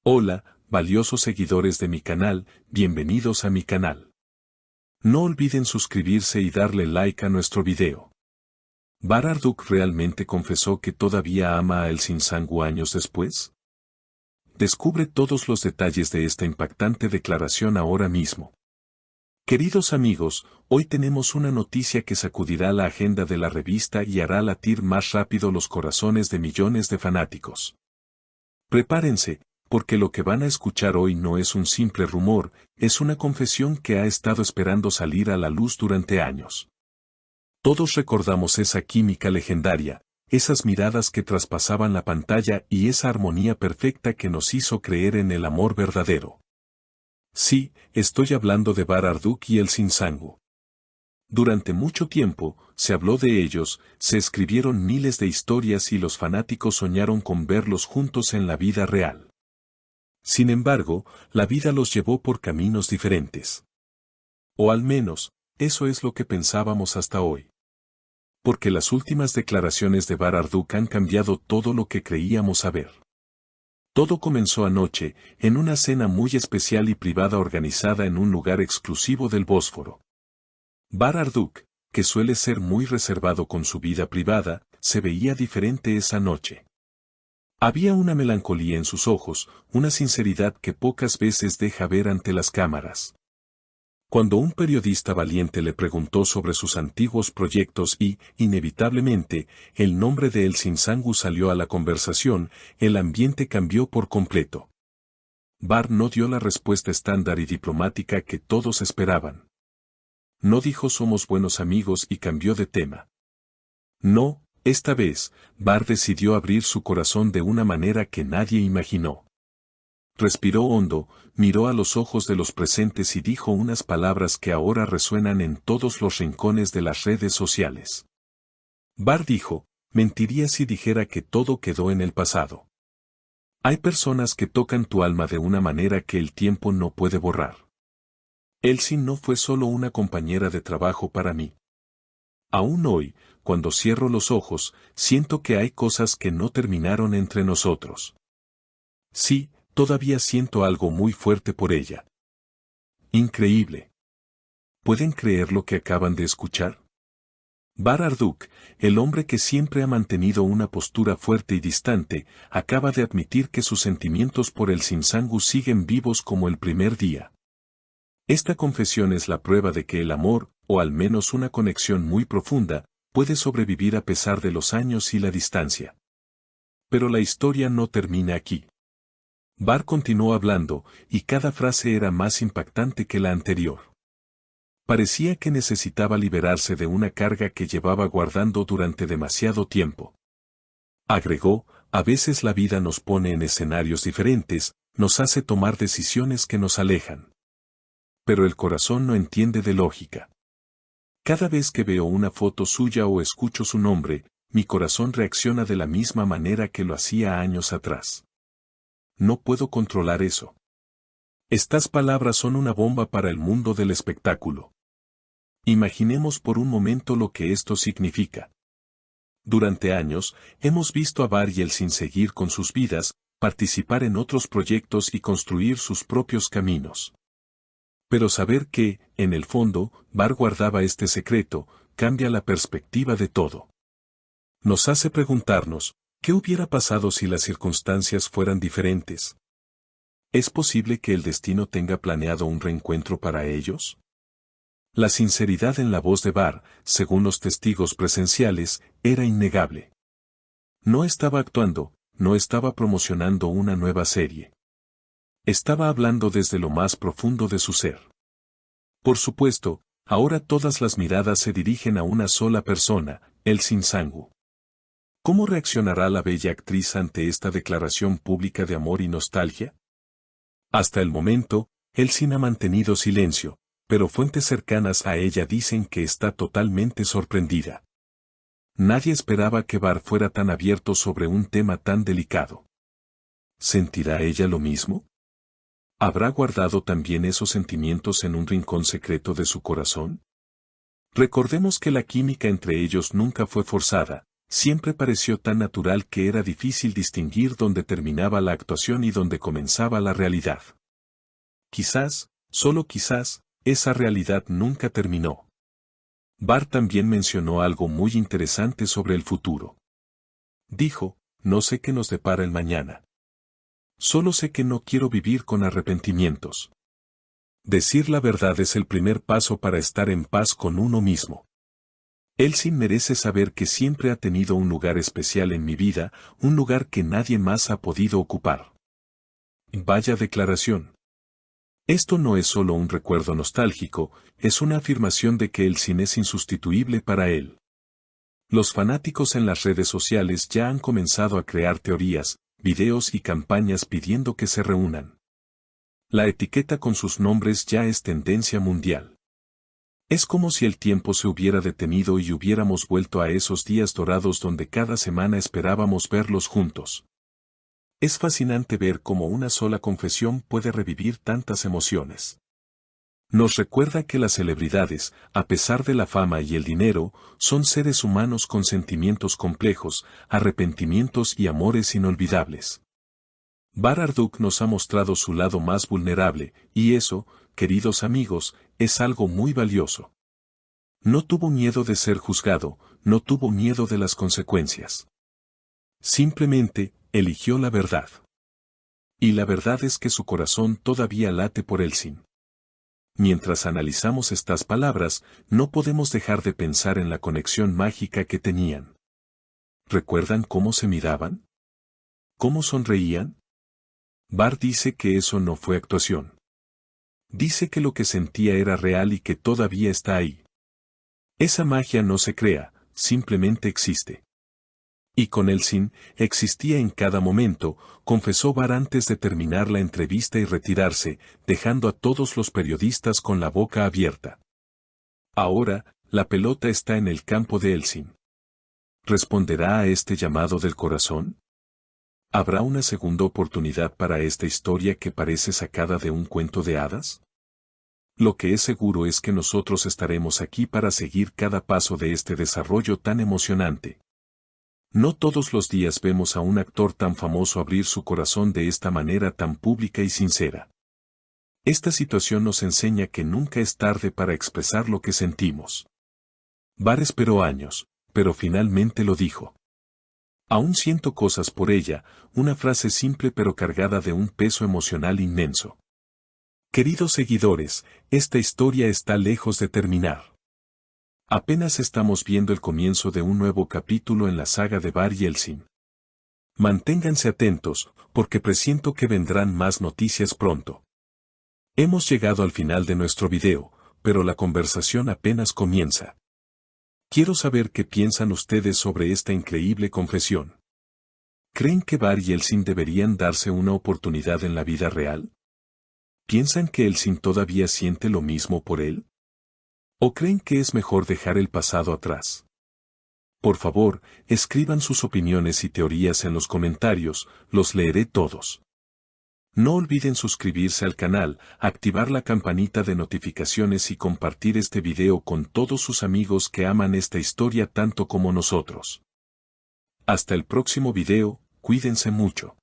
Hola, valiosos seguidores de mi canal, bienvenidos a mi canal. No olviden suscribirse y darle like a nuestro video. ¿Bar-Marduk realmente confesó que todavía ama a El Sinsangu años después? Descubre todos los detalles de esta impactante declaración ahora mismo. Queridos amigos, hoy tenemos una noticia que sacudirá la agenda de la revista y hará latir más rápido los corazones de millones de fanáticos. Prepárense, porque lo que van a escuchar hoy no es un simple rumor, es una confesión que ha estado esperando salir a la luz durante años. Todos recordamos esa química legendaria, esas miradas que traspasaban la pantalla y esa armonía perfecta que nos hizo creer en el amor verdadero. Sí, estoy hablando de Bar-Marduk y El Sinsangu. Durante mucho tiempo, se habló de ellos, se escribieron miles de historias y los fanáticos soñaron con verlos juntos en la vida real. Sin embargo, la vida los llevó por caminos diferentes. O al menos, eso es lo que pensábamos hasta hoy. Porque las últimas declaraciones de Bar-Marduk han cambiado todo lo que creíamos saber. Todo comenzó anoche, en una cena muy especial y privada organizada en un lugar exclusivo del Bósforo. Bar-Marduk, que suele ser muy reservado con su vida privada, se veía diferente esa noche. Había una melancolía en sus ojos, una sinceridad que pocas veces deja ver ante las cámaras. Cuando un periodista valiente le preguntó sobre sus antiguos proyectos y, inevitablemente, el nombre de El Sinsangu salió a la conversación, el ambiente cambió por completo. Bar no dio la respuesta estándar y diplomática que todos esperaban. No dijo somos buenos amigos y cambió de tema. No. Esta vez, Bar decidió abrir su corazón de una manera que nadie imaginó. Respiró hondo, miró a los ojos de los presentes y dijo unas palabras que ahora resuenan en todos los rincones de las redes sociales. Bar dijo, mentiría si dijera que todo quedó en el pasado. Hay personas que tocan tu alma de una manera que el tiempo no puede borrar. Elsie no fue solo una compañera de trabajo para mí. Aún hoy, cuando cierro los ojos, siento que hay cosas que no terminaron entre nosotros. Sí, todavía siento algo muy fuerte por ella. Increíble. ¿Pueden creer lo que acaban de escuchar? Bar-Marduk, el hombre que siempre ha mantenido una postura fuerte y distante, acaba de admitir que sus sentimientos por El Sinsangu siguen vivos como el primer día. Esta confesión es la prueba de que el amor, o al menos una conexión muy profunda, puede sobrevivir a pesar de los años y la distancia. Pero la historia no termina aquí. Bar continuó hablando, y cada frase era más impactante que la anterior. Parecía que necesitaba liberarse de una carga que llevaba guardando durante demasiado tiempo. Agregó, a veces la vida nos pone en escenarios diferentes, nos hace tomar decisiones que nos alejan. Pero el corazón no entiende de lógica. Cada vez que veo una foto suya o escucho su nombre, mi corazón reacciona de la misma manera que lo hacía años atrás. No puedo controlar eso. Estas palabras son una bomba para el mundo del espectáculo. Imaginemos por un momento lo que esto significa. Durante años, hemos visto a Bar y El Sin seguir con sus vidas, participar en otros proyectos y construir sus propios caminos. Pero saber que, en el fondo, Bar guardaba este secreto, cambia la perspectiva de todo. Nos hace preguntarnos, ¿qué hubiera pasado si las circunstancias fueran diferentes? ¿Es posible que el destino tenga planeado un reencuentro para ellos? La sinceridad en la voz de Bar, según los testigos presenciales, era innegable. No estaba actuando, no estaba promocionando una nueva serie. Estaba hablando desde lo más profundo de su ser. Por supuesto, ahora todas las miradas se dirigen a una sola persona, El Sinsangu. ¿Cómo reaccionará la bella actriz ante esta declaración pública de amor y nostalgia? Hasta el momento, Elsie ha mantenido silencio, pero fuentes cercanas a ella dicen que está totalmente sorprendida. Nadie esperaba que Bar fuera tan abierto sobre un tema tan delicado. ¿Sentirá ella lo mismo? ¿Habrá guardado también esos sentimientos en un rincón secreto de su corazón? Recordemos que la química entre ellos nunca fue forzada, Siempre pareció tan natural que era difícil distinguir dónde terminaba la actuación y dónde comenzaba la realidad. Quizás, solo quizás, esa realidad nunca terminó. Bart también mencionó algo muy interesante sobre el futuro. Dijo, no sé qué nos depara el mañana. Solo sé que no quiero vivir con arrepentimientos. Decir la verdad es el primer paso para estar en paz con uno mismo. Elsin merece saber que siempre ha tenido un lugar especial en mi vida, un lugar que nadie más ha podido ocupar. Vaya declaración. Esto no es solo un recuerdo nostálgico, es una afirmación de que Elsin es insustituible para él. Los fanáticos en las redes sociales ya han comenzado a crear teorías, videos y campañas pidiendo que se reúnan. La etiqueta con sus nombres ya es tendencia mundial. Es como si el tiempo se hubiera detenido y hubiéramos vuelto a esos días dorados donde cada semana esperábamos verlos juntos. Es fascinante ver cómo una sola confesión puede revivir tantas emociones. Nos recuerda que las celebridades, a pesar de la fama y el dinero, son seres humanos con sentimientos complejos, arrepentimientos y amores inolvidables. Bart nos ha mostrado su lado más vulnerable, y eso, queridos amigos, es algo muy valioso. No tuvo miedo de ser juzgado, no tuvo miedo de las consecuencias. Simplemente, eligió la verdad. Y la verdad es que su corazón todavía late por Elsin. Mientras analizamos estas palabras, no podemos dejar de pensar en la conexión mágica que tenían. ¿Recuerdan cómo se miraban? ¿Cómo sonreían? Bart dice que eso no fue actuación. Dice que lo que sentía era real y que todavía está ahí. Esa magia no se crea, simplemente existe. Y con Elsin, existía en cada momento, confesó Bart antes de terminar la entrevista y retirarse, dejando a todos los periodistas con la boca abierta. Ahora, la pelota está en el campo de Elsin. ¿Responderá a este llamado del corazón? ¿Habrá una segunda oportunidad para esta historia que parece sacada de un cuento de hadas? Lo que es seguro es que nosotros estaremos aquí para seguir cada paso de este desarrollo tan emocionante. No todos los días vemos a un actor tan famoso abrir su corazón de esta manera tan pública y sincera. Esta situación nos enseña que nunca es tarde para expresar lo que sentimos. Bart esperó años, pero finalmente lo dijo. Aún siento cosas por ella, una frase simple pero cargada de un peso emocional inmenso. Queridos seguidores, esta historia está lejos de terminar. Apenas estamos viendo el comienzo de un nuevo capítulo en la saga de Bart y Elsin. Manténganse atentos, porque presiento que vendrán más noticias pronto. Hemos llegado al final de nuestro video, pero la conversación apenas comienza. Quiero saber qué piensan ustedes sobre esta increíble confesión. ¿Creen que Bart y Elsin deberían darse una oportunidad en la vida real? ¿Piensan que Elsin todavía siente lo mismo por él? ¿O creen que es mejor dejar el pasado atrás? Por favor, escriban sus opiniones y teorías en los comentarios, los leeré todos. No olviden suscribirse al canal, activar la campanita de notificaciones y compartir este video con todos sus amigos que aman esta historia tanto como nosotros. Hasta el próximo video, cuídense mucho.